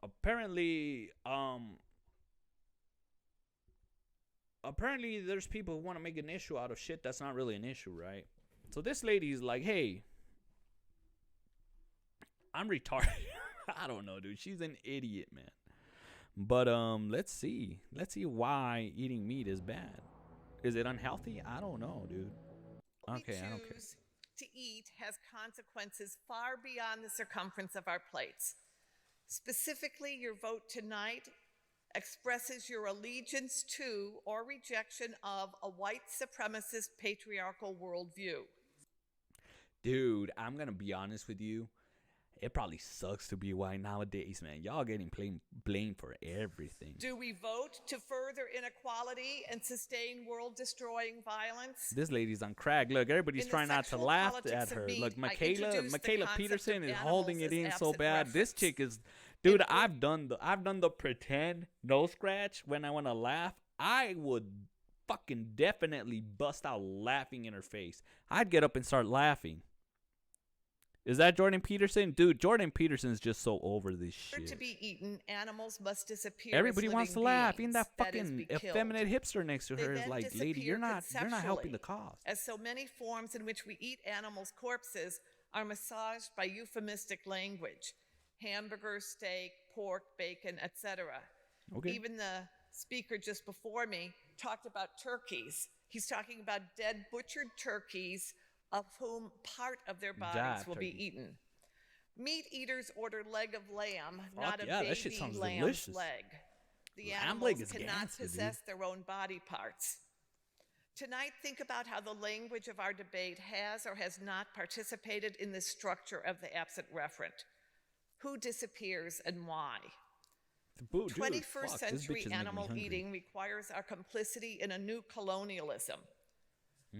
apparently, apparently there's people who want to make an issue out of shit that's not really an issue, right? So this lady's like, hey, I'm retarded. I don't know, dude. She's an idiot, man. But let's see why eating meat is bad. Is it unhealthy? I don't know, dude. We Okay, I don't care. choose to eat has consequences far beyond the circumference of our plates. Specifically, your vote tonight expresses your allegiance to or rejection of a white supremacist patriarchal worldview. Dude, I'm gonna be honest with you. It probably sucks to be white nowadays, man. Y'all getting blamed for everything. Do we vote to further inequality and sustain world destroying violence? This lady's on crack. Look, everybody's trying not to laugh at her. Look, Michaela Peterson is holding it in so bad. Reference. This chick is, dude. I've done the pretend no scratch when I want to laugh. I would fucking definitely bust out laughing in her face. I'd get up and start laughing. Is that Jordan Peterson? Dude, Jordan Peterson's just so over this shit. To be eaten, animals must disappear. Everybody wants to laugh. Even that that fucking effeminate hipster next to her is like, lady, you're not helping the cause. As so many forms in which we eat animals' corpses are massaged by euphemistic language. Hamburger, steak, pork, bacon, etc. Okay. Even the speaker just before me talked about turkeys. He's talking about dead butchered turkeys of whom part of their bodies will be eaten. Meat eaters order leg of lamb, not a baby lamb's delicious. leg. The Lamb leg animals is cannot gangster, possess dude. their own body parts. Tonight, think about how the language of our debate has or has not participated in the structure of the absent referent. Who disappears and why? Dude, 21st century animal eating requires our complicity in a new colonialism.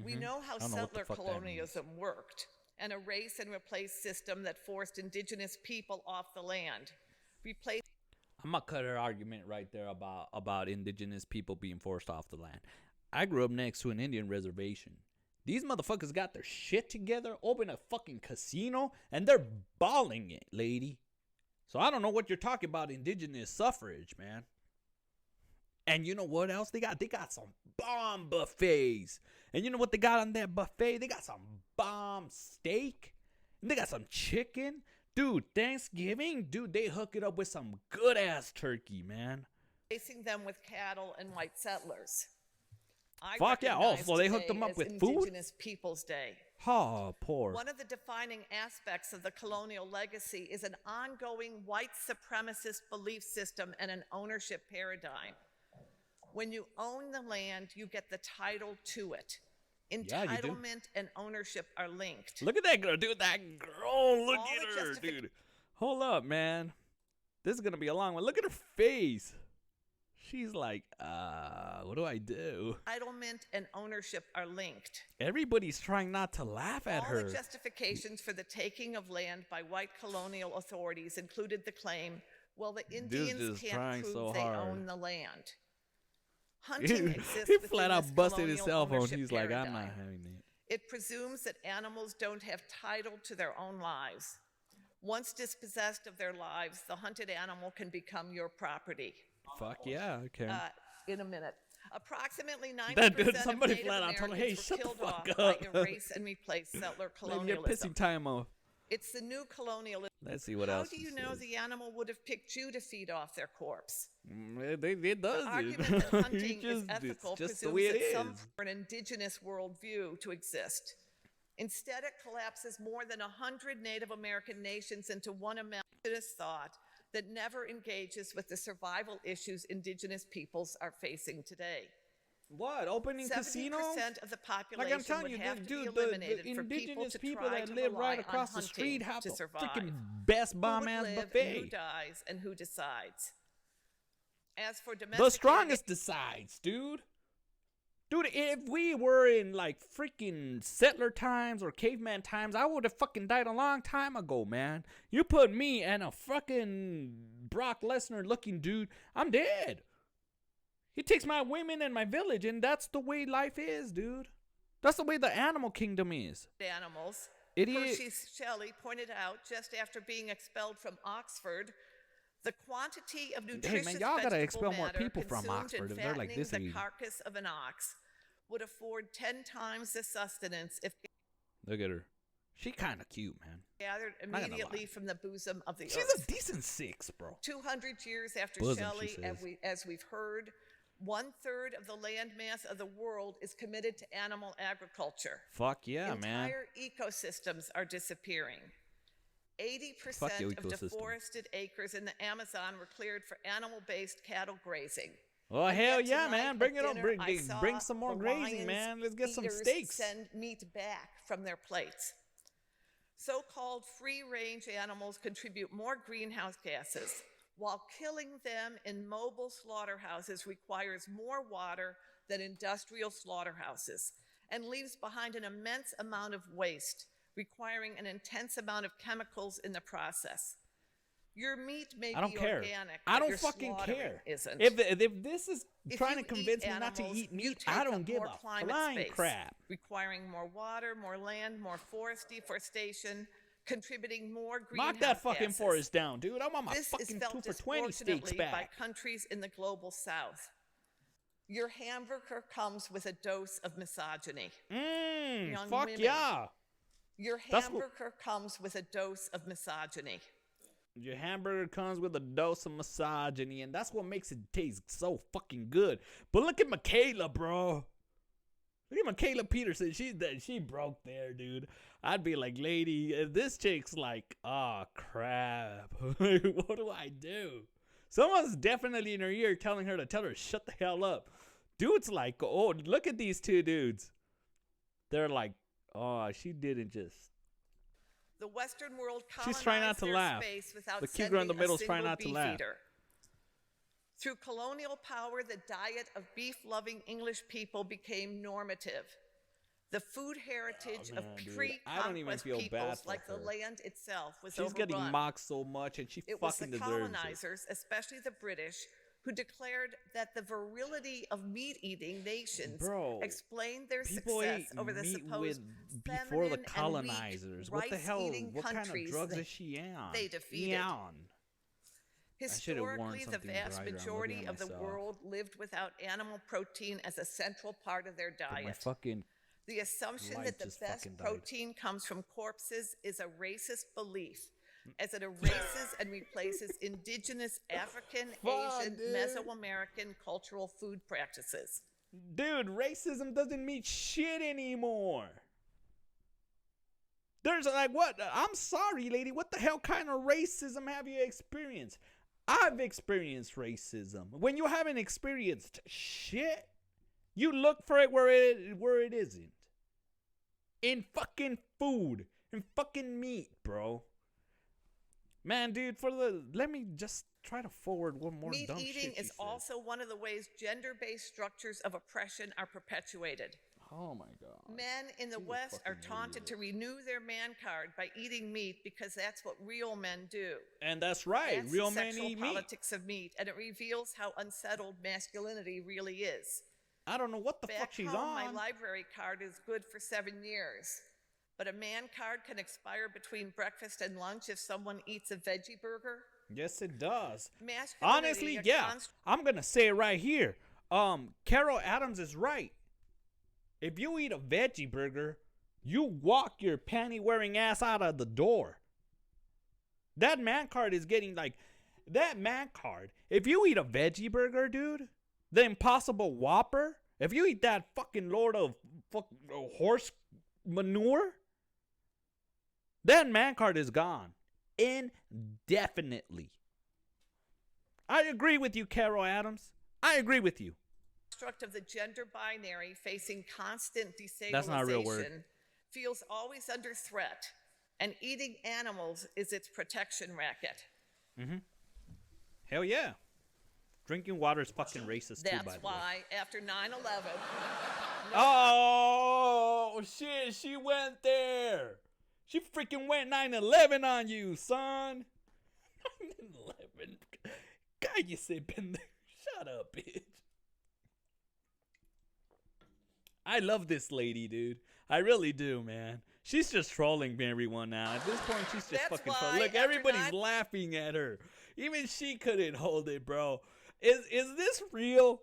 We know how settler colonialism worked, an erase and replace system that forced indigenous people off the land. I'm gonna cut her argument right there about indigenous people being forced off the land. I grew up next to an Indian reservation. These motherfuckers got their shit together, open a fucking casino, and they're balling it, lady. So I don't know what you're talking about indigenous suffrage, man. And you know what else they got? They got some bomb buffets. And you know what they got on that buffet? They got some bomb steak. And they got some chicken. Dude, Thanksgiving, dude, they hook it up with some good ass turkey, man. Replacing them with cattle and white settlers. Fuck yeah. Oh, so they hooked them up with food? Indigenous Peoples Day. Oh, poor. One of the defining aspects of the colonial legacy is an ongoing white supremacist belief system and an ownership paradigm. When you own the land, you get the title to it. Entitlement and ownership are linked. Look at that girl, dude. That girl, look at her, dude. Hold up, man. This is going to be a long one. Look at her face. She's like, what do I do? Entitlement and ownership are linked. Everybody's trying not to laugh at her. All the justifications for the taking of land by white colonial authorities included the claim, well, the Indians can't prove they own the land. Hunting exists he within flat out this busted his colonial cell phone. ownership He's like, I'm paradigm. not having it. It presumes that animals don't have title to their own lives. Once dispossessed of their lives, the hunted animal can become your property. Fuck yeah, okay. In a minute. Approximately 90% That dude, of somebody Native flat out told her, hey, Americans shut were the killed fuck off up. by erase and replace settler Like, you're colonialism. pissing time off. It's the new colonialism. Let's see what How else. do you know the animal would have picked you to feed off their corpse? It does. The argument that hunting is it's ethical just the presumes way it that is. some for an indigenous worldview to exist. Instead, it collapses more than 100 Native American nations into one indigenous thought that never engages with the survival issues indigenous peoples are facing today. What? Opening 70% casino? of the population Like I'm telling would you, have to dude, be eliminated the for people indigenous to people try that to live rely right on across the hunting street have to the survive. freaking best bomb Who ass would live and buffet. who dies and who decides? As for The domesticated strongest decides, dude. Dude, if we were in like freaking settler times or caveman times, I would have fucking died a long time ago, man. You put me and a fucking Brock Lesnar looking dude, I'm dead. He takes my women and my village, and that's the way life is, dude. That's the way the animal kingdom is. animals, Idiot. Percy Shelley pointed out just after being expelled from Oxford The quantity of Hey, nutritious man, y'all gotta vegetable expel more matter people from consumed Oxford in if they're like fattening this. the carcass of an ox would afford 10 times the sustenance if Look at her. She kind of cute, man. gathered gonna immediately lie. from the bosom of the She's earth. a decent 6, bro. 200 years after Bosom, she Shelley, says. as we've heard, 1/3 of the landmass of the world is committed to animal agriculture. Fuck yeah, man. Entire ecosystems are disappearing. 80% Fuck your of ecosystem. deforested acres in the Amazon were cleared for animal-based cattle grazing. Oh, And hell yet yeah, tonight man. at Bring it on. dinner, I saw Bring some more the grazing, Lions man. Let's get some eaters steaks. Send meat back from their plates. So-called free-range animals contribute more greenhouse gases, while killing them in mobile slaughterhouses requires more water than industrial slaughterhouses and leaves behind an immense amount of waste, requiring an intense amount of chemicals in the process. Your meat may I don't be care. organic, I but don't your fucking slaughtering care. Isn't. If this is If trying to you convince eat me not to animals, eat you meat, take I up don't give more a climate flying space, crap. requiring more water, more land, more forest deforestation, contributing more greenhouse Knock that fucking gases. forest down, dude. I want my This is fucking felt 2 for $20 steaks disproportionately by back. countries in the global south. Your hamburger comes with a dose of misogyny. Young Fuck women. yeah. Your That's what- hamburger comes with a dose of misogyny. Your hamburger comes with a dose of misogyny, and that's what makes it taste so fucking good. But look at Michaela, bro. Look at Michaela Peterson. She broke there, dude. I'd be like, lady, if this chick's like, oh crap, what do I do? Someone's definitely in her ear telling her to shut the hell up. Dude's like, oh, look at these two dudes. They're like, oh, she didn't just. The Western world She's trying not colonized to their laugh. space without The cute girl in the sending a middle is trying single not to beef laugh. eater. Through colonial power, the diet of beef-loving English people became normative. The food heritage of man, dude. I don't even pre-conquest feel bad peoples, for like the her. land itself, was She's overrun. getting mocked so much, and she It was the fucking deserves it. colonizers, especially the British, who declared that the virility of meat-eating nations Bro, explained their People success ate over the meat supposed before the feminine and weak colonizers. What the hell? rice-eating What kind of countries drugs that is she on? they defeated. On. should've worn Historically, the something vast brighter. I'm majority looking at of the myself. world lived without animal protein as a central part of their But my diet. fucking The assumption light that the just best fucking died. protein comes from corpses is a racist belief, as it erases and replaces indigenous African, Fuck, Asian, dude. Mesoamerican cultural food practices. dude, racism doesn't mean shit anymore. There's like what? I'm sorry, lady. What the hell kind of racism have you experienced? I've experienced racism. When you haven't experienced shit, you look for it where it isn't. In fucking food, in fucking meat, bro. Man, dude, let me just try to forward one more Meat dumb eating shit she is said. also one of the ways gender-based structures of oppression are perpetuated. Oh my god. Men in the She's a West are fucking taunted idiot. to renew their man card by eating meat because that's what real men do. And that's right. That's Real the men sexual eat meat. politics of meat, and it reveals how unsettled masculinity really is. I don't know what the Back fuck she's home, my on. library card is good for 7 years, but a man card can expire between breakfast and lunch if someone eats a veggie burger. Yes, it does. Masculinity, Honestly, a yeah. I'm gonna say it right here. Carol Adams is right. If you eat a veggie burger, you walk your panty-wearing ass out of the door. That man card is getting like that man card. If you eat a veggie burger, dude, the Impossible Whopper. If you eat that fucking load of fucking horse manure, that man card is gone indefinitely. I agree with you, Carol Adams. I agree with you. construct of the gender binary facing constant desabilization That's not a real word. feels always under threat, and eating animals is its protection racket. Hell yeah. Drinking water is fucking racist too, by That's the way. why, after 9/11, Oh, shit. She went there. She freaking went 9/11 on you, son. 9/11. God, you say been there. Shut up, bitch. I love this lady, dude. I really do, man. She's just trolling everyone now. At this point, she's just That's fucking why trolling. Look, after everybody's 9 laughing at her. Even she couldn't hold it, bro. Is this real?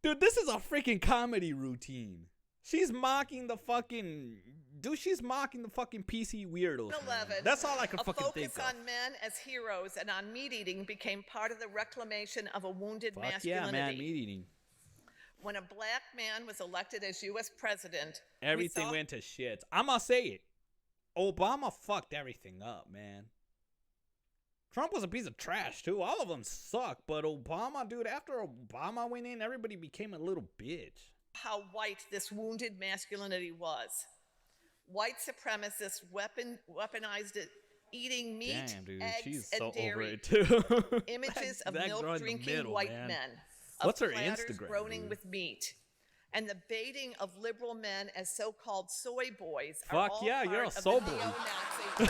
Dude, this is a freaking comedy routine. She's mocking the fucking... Dude, she's mocking the fucking PC weirdos. 11, man. That's all I can fucking think focus of. on men as heroes and on meat eating became part of the reclamation of a wounded Fuck masculinity. yeah, man, meat eating. When a black man was elected as U.S. president, Everything we saw went to shit. I'm gonna say it. Obama fucked everything up, man. Trump was a piece of trash, too. All of them suck. But Obama, dude, after Obama went in, everybody became a little bitch. how white this wounded masculinity was. White supremacists weaponized it, eating meat, Damn, dude, eggs, she's and so dairy. over it, too. Images of That girl in the milk-drinking middle, white man. men. What's of her platters Instagram, groaning dude? with meat. And the baiting of liberal men as so-called soy boys are Fuck all yeah, part you're a of the soy boy. neo-Nazi.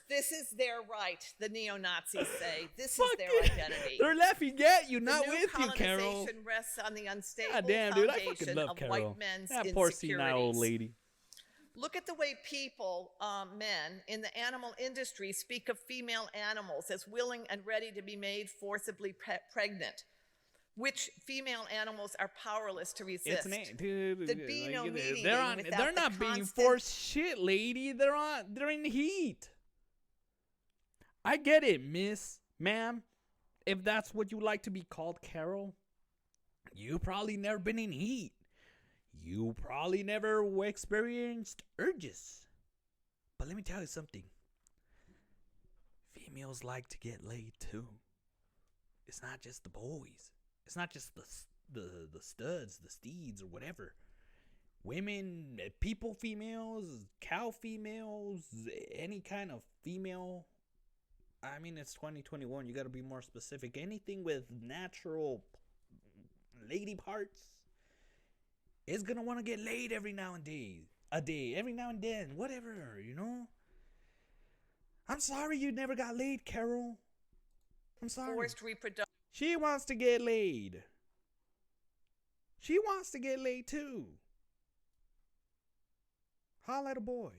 This is their right, the neo-Nazis say. This is their identity. They're laughing at you, not the new with you, Carol. colonization rests on the unstable God damn, dude, I foundation fucking love of Carol. white men's That poor senile old insecurities. lady. Look at the way people, men in the animal industry speak of female animals as willing and ready to be made forcibly pregnant, which female animals are powerless to resist. Dude, There'd be no meat eating they're without they're the not being constant- forced shit, lady. They're in heat. I get it, ma'am. If that's what you like to be called, Carol, you probably never been in heat. You probably never experienced urges. But let me tell you something. Females like to get laid too. It's not just the boys. It's not just the studs, the steeds, or whatever. Women, people females, cow females, any kind of female. I mean, it's 2021. You got to be more specific. Anything with natural lady parts is going to want to get laid every now and then. Every now and then. Whatever, you know? I'm sorry you never got laid, Carol. I'm sorry. Forced reproduction. She wants to get laid. She wants to get laid too. Holla at a boy.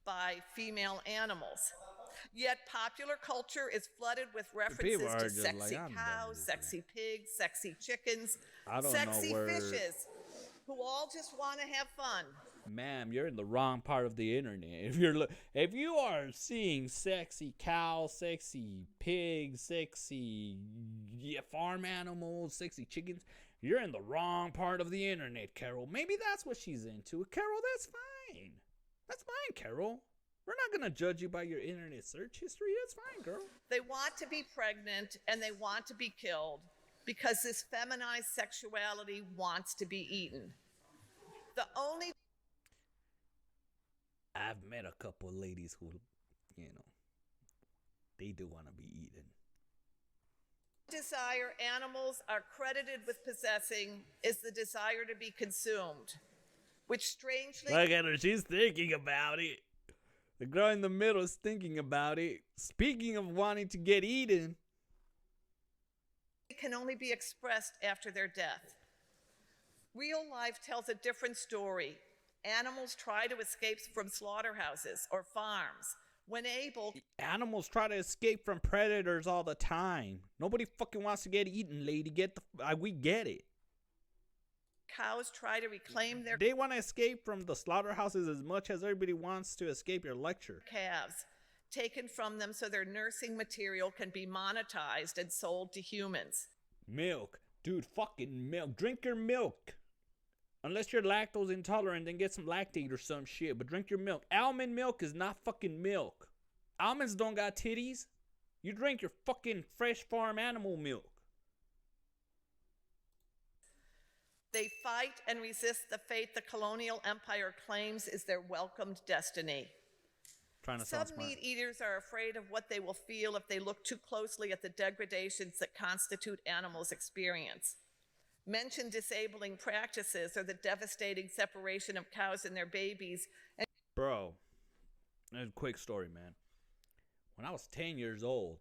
By female animals. Yet popular culture is flooded with People references are to just sexy like, I'm done with cows, this sexy pigs, sexy chickens, I don't sexy know where... fishes, who all just want to have fun. Ma'am, you're in the wrong part of the internet. If you are seeing sexy cows, sexy pigs, sexy farm animals, sexy chickens, you're in the wrong part of the internet, Carol. Maybe that's what she's into. Carol, that's fine. That's fine, Carol. We're not going to judge you by your internet search history. That's fine, girl. They want to be pregnant and they want to be killed because this feminized sexuality wants to be eaten. The only I've met a couple of ladies who, they do want to be eaten. desire animals are credited with possessing is the desire to be consumed, which strangely Look at her. She's thinking about it. The girl in the middle is thinking about it. Speaking of wanting to get eaten. can only be expressed after their death. Real life tells a different story. Animals try to escape from slaughterhouses or farms. When able, Animals try to escape from predators all the time. Nobody fucking wants to get eaten, lady. We get it. cows try to reclaim their They want to escape from the slaughterhouses as much as everybody wants to escape your lecture. calves taken from them so their nursing material can be monetized and sold to humans. Milk. Dude, fucking milk. Drink your milk. Unless you're lactose intolerant, then get some lactate or some shit. But drink your milk. Almond milk is not fucking milk. Almonds don't got titties. You drink your fucking fresh farm animal milk. They fight and resist the fate the colonial empire claims is their welcomed destiny. Trying to Some sound smart. meat eaters are afraid of what they will feel if they look too closely at the degradations that constitute animals' experience. Mention disabling practices or the devastating separation of cows and their babies. And Bro, there's a quick story, man. When I was 10 years old,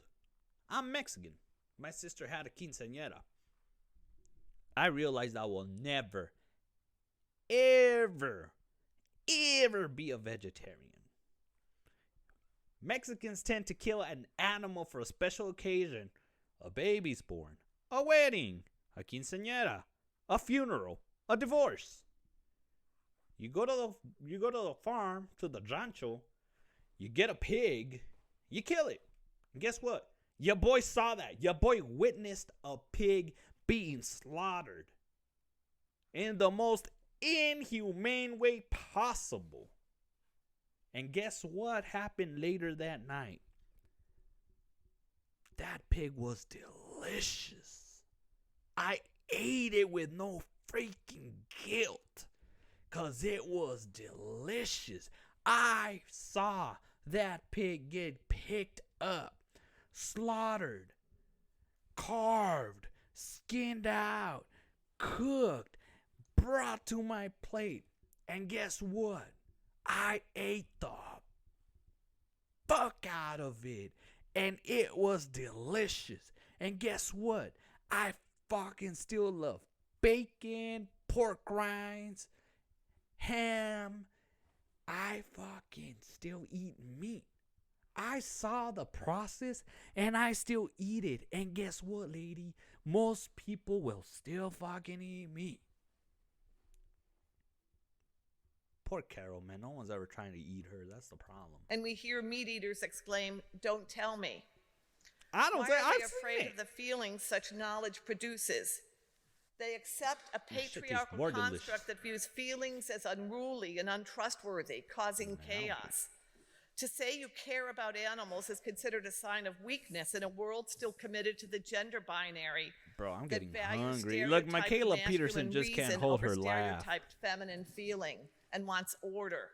I'm Mexican. My sister had a quinceañera. I realized I will never, ever be a vegetarian. Mexicans tend to kill an animal for a special occasion. A baby's born, a wedding, a quinceañera, a funeral, a divorce. You go to the farm, to the rancho, you get a pig, you kill it. And guess what? Your boy saw that. Your boy witnessed a pig being slaughtered in the most inhumane way possible. And guess what happened later that night? That pig was delicious. I ate it with no freaking guilt, 'cause it was delicious. I saw that pig get picked up, slaughtered, carved, skinned out, cooked, brought to my plate. And guess what? I ate the fuck out of it. And it was delicious. And guess what? I fucking still love bacon, pork rinds, ham. I fucking still eat meat. I saw the process and I still eat it. And guess what, lady? Most people will still fucking eat meat. Poor Carol, man. No one's ever trying to eat her. That's the problem. And we hear meat eaters exclaim, "Don't tell me." I don't Why say are I've they afraid of the feelings such knowledge produces? They accept a This shit tastes patriarchal more construct delicious. that views feelings as unruly and untrustworthy, causing chaos. To say you care about animals is considered a sign of weakness in a world still committed to the gender binary. Bro, I'm that getting values hungry. Look, stereotyped Michaela masculine Peterson just can't reason hold over her laugh. stereotyped feminine feeling and wants order.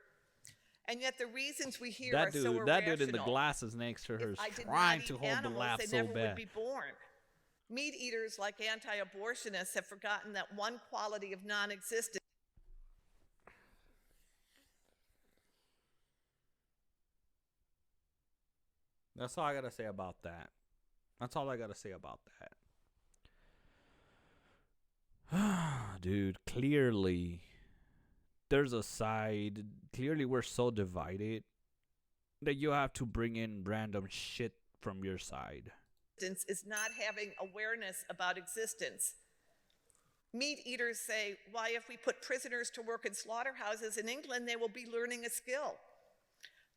And yet the reasons we hear are That so dude irrational. in the glasses next to her is If I did trying not to eat hold the animals, laugh they so never would bad. be born. Meat eaters like anti-abortionists have forgotten that one quality of non-existence. That's all I gotta say about that. That's all I gotta say about that. Dude, clearly there's a side. Clearly we're so divided that you have to bring in random shit from your side. Is not having awareness about existence. Meat eaters say, why, if we put prisoners to work in slaughterhouses in England, they will be learning a skill.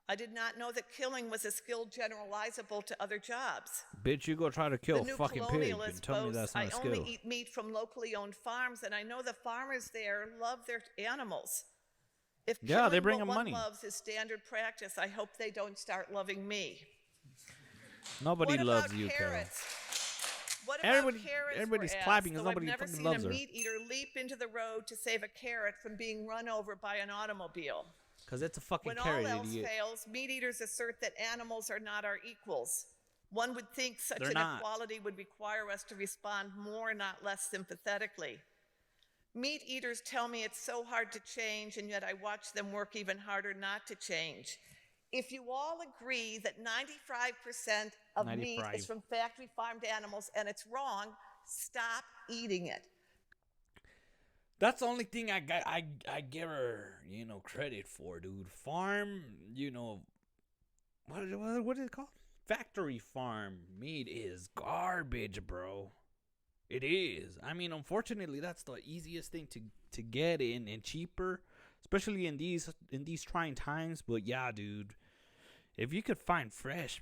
I did not know that killing was a skill generalizable to other jobs. Bitch, you go try to kill a The new fucking pig and colonialist tell me boasts, that's not I a skill. only eat meat from locally owned farms, and I know the farmers there love their animals. If Yeah, they killing bring what them one money. loves is standard practice, I hope they don't start loving me. Nobody What loves about you, Carol. carrots? What about carrots? Everybody's we're clapping asked, because though nobody I've never fucking seen loves a her. meat eater leap into the road to save a carrot from being run over by an automobile. Because it's a fucking When carrot, all else idiot. fails, meat eaters assert that animals are not our equals. One would think such They're an not. equality would require us to respond more, not less sympathetically. Meat eaters tell me it's so hard to change, and yet I watch them work even harder not to change. If you all agree that 95% of meat 95. is from factory farmed animals and it's wrong, stop eating it. That's the only thing I give her, credit for, dude. Farm, what is it called? Factory farm meat is garbage, bro. It is. I mean, unfortunately, that's the easiest thing to get in and cheaper, especially in these trying times. But yeah, dude, if you could find fresh,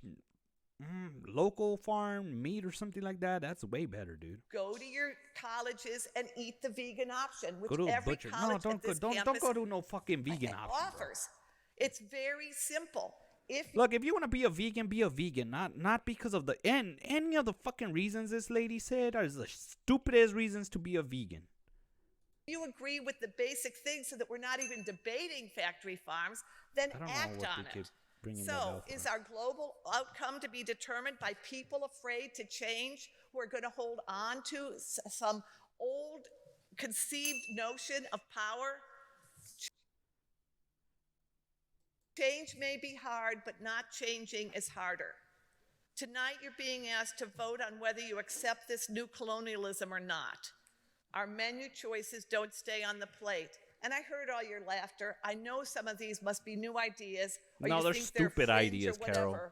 local farm meat or something like that, that's way better, dude. Go to your colleges and eat the vegan option, which Go to a every butcher. No, college don't at this don't campus go to no fucking vegan option, bro. offers. It's very simple. Look, if you want to be a vegan, not because of any of the fucking reasons this lady said are the stupidest reasons to be a vegan. You agree with the basic things so that we're not even debating factory farms, then I don't know act what on they keep it. bringing that So, out is for. our global outcome to be determined by people afraid to change who are going to hold on to some old conceived notion of power? Change may be hard, but not changing is harder. Tonight, you're being asked to vote on whether you accept this new colonialism or not. Our menu choices don't stay on the plate, And I heard all your laughter. I know some of these must be new ideas, or No, you they're think stupid they're fringe ideas, or whatever. Carol.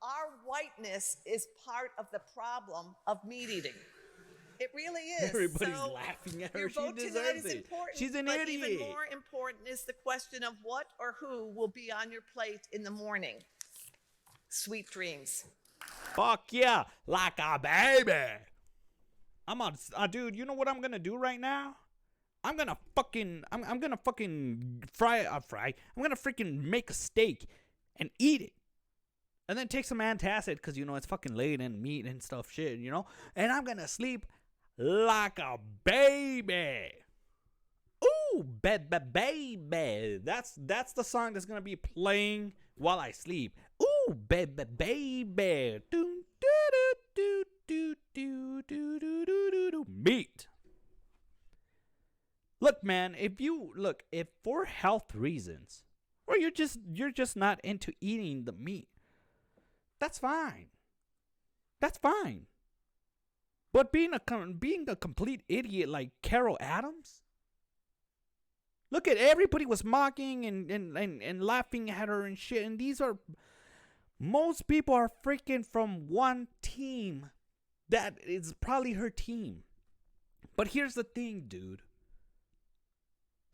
Our whiteness is part of the problem of meat eating. It really is. Everybody's So laughing at her. your She vote tonight deserves is it. important. She's an but idiot. Even more important is the question of what or who will be on your plate in the morning. Sweet dreams. Fuck yeah, like a baby. I'm on, dude. You know what I'm gonna do right now? I'm gonna fucking fry. I'm gonna freaking make a steak and eat it, and then take some antacid because you know it's fucking laid in meat and stuff, shit. You know, and I'm gonna sleep like a baby. Ooh, baby. That's the song that's gonna be playing while I sleep. Ooh, baby. Do do do do do do do do do. Meat. Look, man, if for health reasons, or you're just not into eating the meat, that's fine. That's fine. But being a complete idiot like Carol Adams, look at everybody was mocking and laughing at her and shit, and most people are freaking from one team that is probably her team. But here's the thing, dude.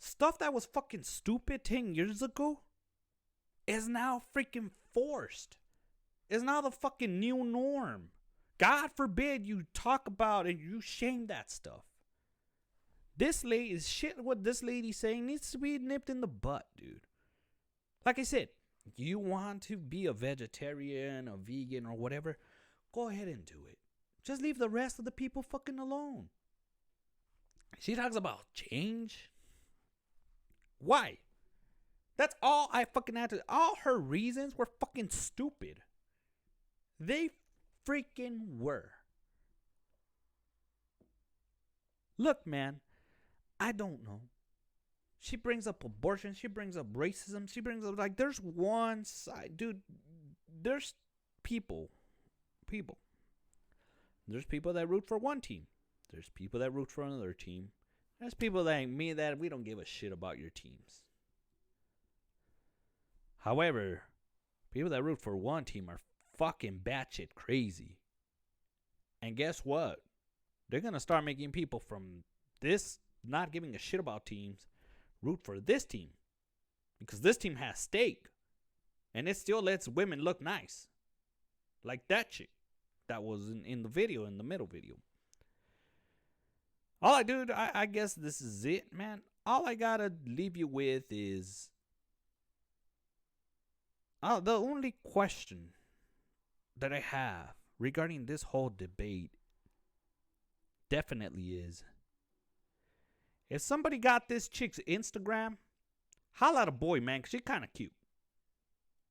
Stuff that was fucking stupid 10 years ago is now freaking forced. Is now the fucking new norm. God forbid you talk about and you shame that stuff. What this lady's saying needs to be nipped in the butt, dude. Like I said, you want to be a vegetarian, a vegan, or whatever, go ahead and do it. Just leave the rest of the people fucking alone. She talks about change. Why? That's all I fucking had to. All her reasons were fucking stupid. They freaking were. Look, man, I don't know. She brings up abortion. She brings up racism. She brings up, like, there's one side. Dude, there's people. There's people that root for one team. There's people that root for another team. There's people like me that we don't give a shit about your teams. However, people that root for one team are fucking batshit crazy. And guess what? They're going to start making people from this not giving a shit about teams root for this team. Because this team has stake. And it still lets women look nice. Like that chick that was in the video, in the middle video. I guess this is it, man. All I gotta leave you with is the only question that I have regarding this whole debate definitely is, if somebody got this chick's Instagram, holla at a boy, man, because she's kind of cute.